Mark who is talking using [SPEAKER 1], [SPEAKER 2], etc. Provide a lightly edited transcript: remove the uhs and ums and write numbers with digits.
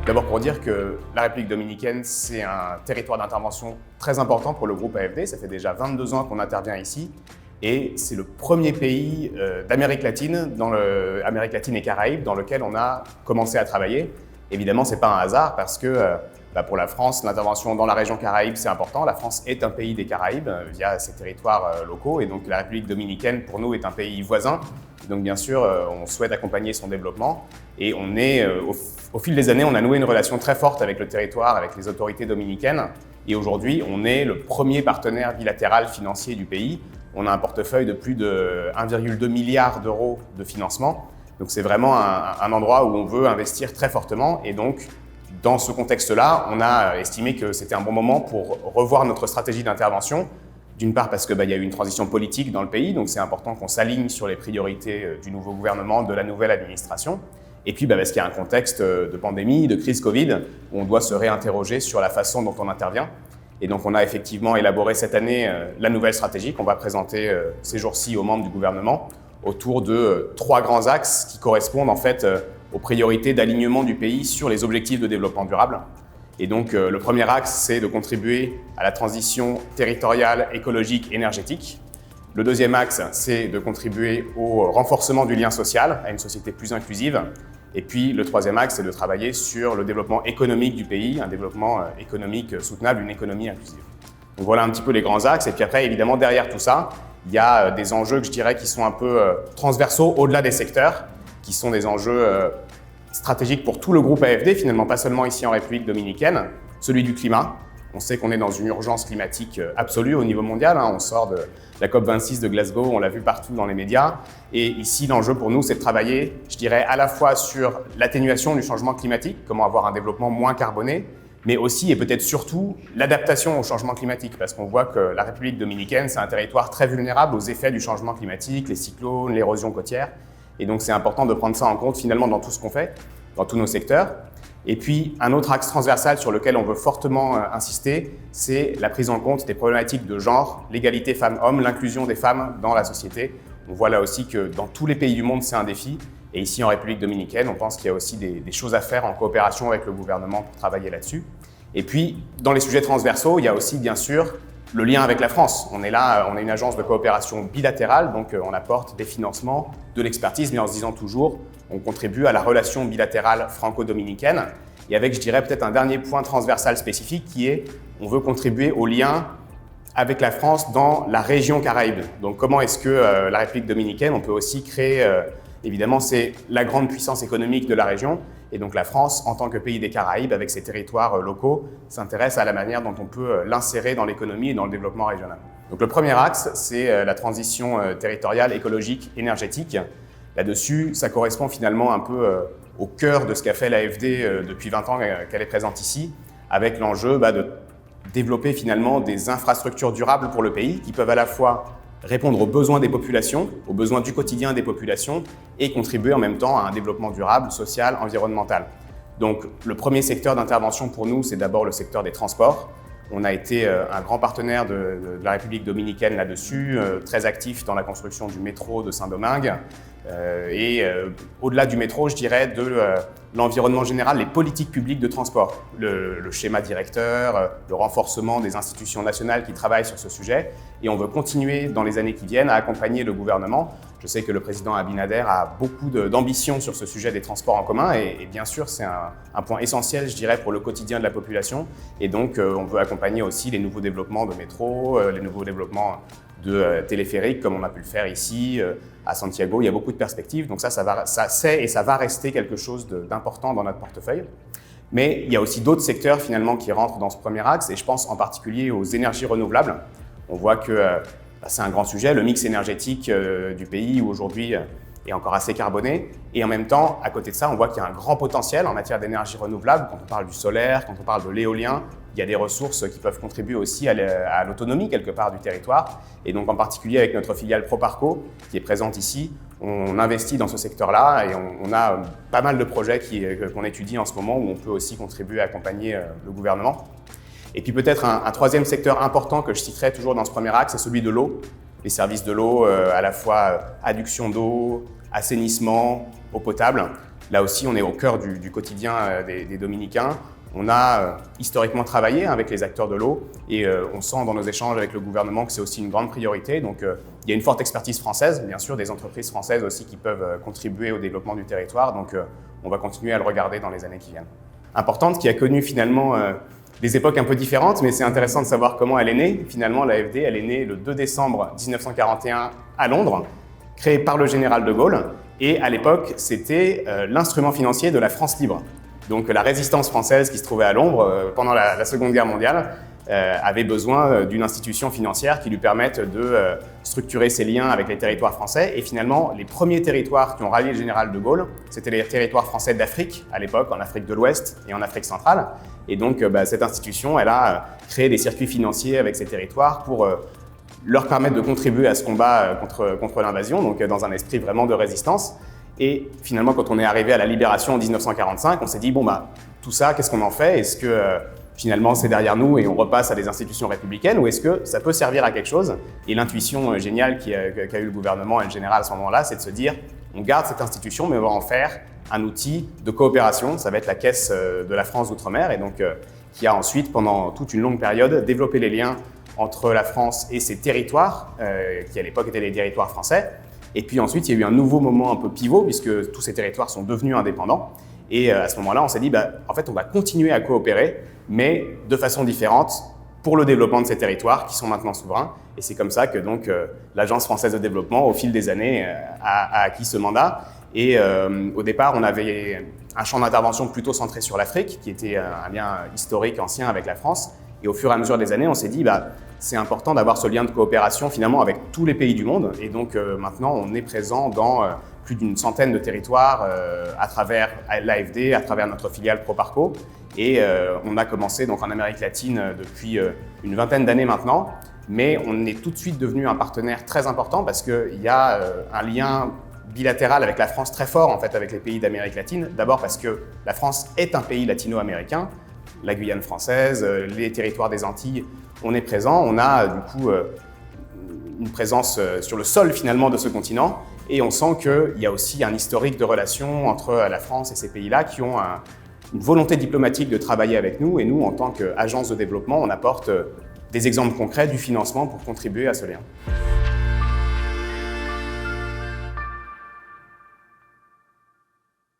[SPEAKER 1] D'abord pour dire que la République dominicaine, c'est un territoire d'intervention très important pour le groupe AFD. Ça fait déjà 22 ans qu'on intervient ici et c'est le premier pays d'Amérique latine, Amérique latine et Caraïbes, dans lequel on a commencé à travailler. Évidemment, ce n'est pas un hasard parce que pour la France, l'intervention dans la région Caraïbe, c'est important. La France est un pays des Caraïbes via ses territoires locaux et donc la République dominicaine, pour nous, est un pays voisin. Donc bien sûr, on souhaite accompagner son développement et on est, au fil des années, on a noué une relation très forte avec le territoire, avec les autorités dominicaines et aujourd'hui, on est le premier partenaire bilatéral financier du pays. On a un portefeuille de plus de 1,2 milliard d'euros de financement. Donc c'est vraiment un endroit où on veut investir très fortement et donc dans ce contexte-là, on a estimé que c'était un bon moment pour revoir notre stratégie d'intervention. D'une part parce qu'il y a eu une transition politique dans le pays, donc c'est important qu'on s'aligne sur les priorités du nouveau gouvernement, de la nouvelle administration. Et puis parce qu'il y a un contexte de pandémie, de crise Covid, où on doit se réinterroger sur la façon dont on intervient. Et donc on a effectivement élaboré cette année la nouvelle stratégie qu'on va présenter ces jours-ci aux membres du gouvernement autour de 3 grands axes qui correspondent en fait aux priorités d'alignement du pays sur les objectifs de développement durable. Et donc le premier axe, c'est de contribuer à la transition territoriale, écologique, énergétique. Le deuxième axe, c'est de contribuer au renforcement du lien social, à une société plus inclusive. Et puis le troisième axe, c'est de travailler sur le développement économique du pays, un développement économique soutenable, une économie inclusive. Donc voilà un petit peu les grands axes. Et puis après, évidemment, derrière tout ça, il y a des enjeux que je dirais qui sont un peu transversaux au-delà des secteurs, qui sont des enjeux stratégiques pour tout le groupe AFD, finalement pas seulement ici en République dominicaine, celui du climat. On sait qu'on est dans une urgence climatique absolue au niveau mondial. On sort de la COP26 de Glasgow, on l'a vu partout dans les médias. Et ici, l'enjeu pour nous, c'est de travailler, je dirais, à la fois sur l'atténuation du changement climatique, comment avoir un développement moins carboné, mais aussi et peut-être surtout l'adaptation au changement climatique, parce qu'on voit que la République dominicaine, c'est un territoire très vulnérable aux effets du changement climatique, les cyclones, l'érosion côtière. Et donc, c'est important de prendre ça en compte finalement dans tout ce qu'on fait, dans tous nos secteurs. Et puis, un autre axe transversal sur lequel on veut fortement insister, c'est la prise en compte des problématiques de genre, l'égalité femmes-hommes, l'inclusion des femmes dans la société. On voit là aussi que dans tous les pays du monde, c'est un défi. Et ici, en République dominicaine, on pense qu'il y a aussi des choses à faire en coopération avec le gouvernement pour travailler là-dessus. Et puis, dans les sujets transversaux, il y a aussi, bien sûr, le lien avec la France. On est là, on est une agence de coopération bilatérale, donc on apporte des financements, de l'expertise, mais en se disant toujours, on contribue à la relation bilatérale franco-dominicaine. Et avec, je dirais, peut-être un dernier point transversal spécifique qui est, on veut contribuer au lien avec la France dans la région Caraïbe. Donc comment est-ce que la République dominicaine, on peut aussi créer, évidemment, c'est la grande puissance économique de la région. Et donc la France, en tant que pays des Caraïbes, avec ses territoires locaux, s'intéresse à la manière dont on peut l'insérer dans l'économie et dans le développement régional. Donc le premier axe, c'est la transition territoriale, écologique, énergétique. Là-dessus, ça correspond finalement un peu au cœur de ce qu'a fait l'AFD depuis 20 ans qu'elle est présente ici, avec l'enjeu de développer finalement des infrastructures durables pour le pays qui peuvent à la fois répondre aux besoins des populations, aux besoins du quotidien des populations et contribuer en même temps à un développement durable, social, environnemental. Donc le premier secteur d'intervention pour nous, c'est d'abord le secteur des transports. On a été un grand partenaire de la République dominicaine là-dessus, très actif dans la construction du métro de Saint-Domingue. Au-delà du métro, je dirais de l'environnement général, les politiques publiques de transport, le schéma directeur, le renforcement des institutions nationales qui travaillent sur ce sujet. Et on veut continuer dans les années qui viennent à accompagner le gouvernement. Je sais que le président Abinader a beaucoup d'ambition sur ce sujet des transports en commun et bien sûr, c'est un point essentiel, je dirais, pour le quotidien de la population. Et donc, on veut accompagner aussi les nouveaux développements de métro, les nouveaux développements de téléphériques, comme on a pu le faire ici, à Santiago. Il y a beaucoup de perspectives. Donc ça c'est et ça va rester quelque chose d'important dans notre portefeuille. Mais il y a aussi d'autres secteurs finalement qui rentrent dans ce premier axe et je pense en particulier aux énergies renouvelables. On voit que c'est un grand sujet, le mix énergétique du pays où aujourd'hui est encore assez carboné. Et en même temps, à côté de ça, on voit qu'il y a un grand potentiel en matière d'énergie renouvelable. Quand on parle du solaire, quand on parle de l'éolien, il y a des ressources qui peuvent contribuer aussi à l'autonomie quelque part du territoire. Et donc en particulier avec notre filiale Proparco qui est présente ici, on investit dans ce secteur-là et on a pas mal de projets qu'on étudie en ce moment où on peut aussi contribuer à accompagner le gouvernement. Et puis peut-être un troisième secteur important que je citerai toujours dans ce premier axe, c'est celui de l'eau. Les services de l'eau, à la fois adduction d'eau, assainissement, eau potable. Là aussi, on est au cœur du quotidien des Dominicains. On a historiquement travaillé avec les acteurs de l'eau et on sent dans nos échanges avec le gouvernement que c'est aussi une grande priorité. Donc il y a une forte expertise française, bien sûr, des entreprises françaises aussi qui peuvent contribuer au développement du territoire. Donc on va continuer à le regarder dans les années qui viennent. Importante, qui a connu finalement des époques un peu différentes, mais c'est intéressant de savoir comment elle est née. Finalement, l'AFD, elle est née le 2 décembre 1941 à Londres, créée par le général de Gaulle. Et à l'époque, c'était l'instrument financier de la France libre. Donc la résistance française qui se trouvait à l'ombre pendant la Seconde Guerre mondiale avait besoin d'une institution financière qui lui permette de structurer ses liens avec les territoires français. Et finalement, les premiers territoires qui ont rallié le général de Gaulle, c'était les territoires français d'Afrique, à l'époque, en Afrique de l'Ouest et en Afrique centrale. Et donc cette institution, elle a créé des circuits financiers avec ces territoires pour leur permettre de contribuer à ce combat contre l'invasion, donc dans un esprit vraiment de résistance. Et finalement, quand on est arrivé à la libération en 1945, on s'est dit, bon, tout ça, qu'est-ce qu'on en fait? Est-ce que finalement c'est derrière nous et on repasse à des institutions républicaines, ou est-ce que ça peut servir à quelque chose? Et l'intuition géniale qu'a eu le gouvernement et le général à ce moment-là, c'est de se dire, on garde cette institution, mais on va en faire un outil de coopération. Ça va être la Caisse de la France d'Outre-mer, et donc qui a ensuite, pendant toute une longue période, développé les liens entre la France et ses territoires, qui à l'époque étaient les territoires français. Et puis ensuite, il y a eu un nouveau moment un peu pivot, puisque tous ces territoires sont devenus indépendants. Et à ce moment-là, on s'est dit, en fait, on va continuer à coopérer, mais de façon différente, pour le développement de ces territoires qui sont maintenant souverains. Et c'est comme ça que donc l'Agence française de développement, au fil des années, a acquis ce mandat. Et au départ, on avait un champ d'intervention plutôt centré sur l'Afrique, qui était un lien historique ancien avec la France. Et au fur et à mesure des années, on s'est dit, c'est important d'avoir ce lien de coopération finalement avec tous les pays du monde. Et donc maintenant, on est présent dans plus d'une centaine de territoires à travers l'AFD, à travers notre filiale Proparco. Et on a commencé donc en Amérique latine depuis une vingtaine d'années maintenant. Mais on est tout de suite devenu un partenaire très important parce qu'il y a un lien bilatéral avec la France très fort en fait avec les pays d'Amérique latine. D'abord parce que la France est un pays latino-américain. La Guyane française, les territoires des Antilles, on est présent. On a du coup une présence sur le sol finalement de ce continent et on sent qu'il y a aussi un historique de relations entre la France et ces pays-là qui ont une volonté diplomatique de travailler avec nous et nous, en tant qu'agence de développement, on apporte des exemples concrets du financement pour contribuer à ce lien.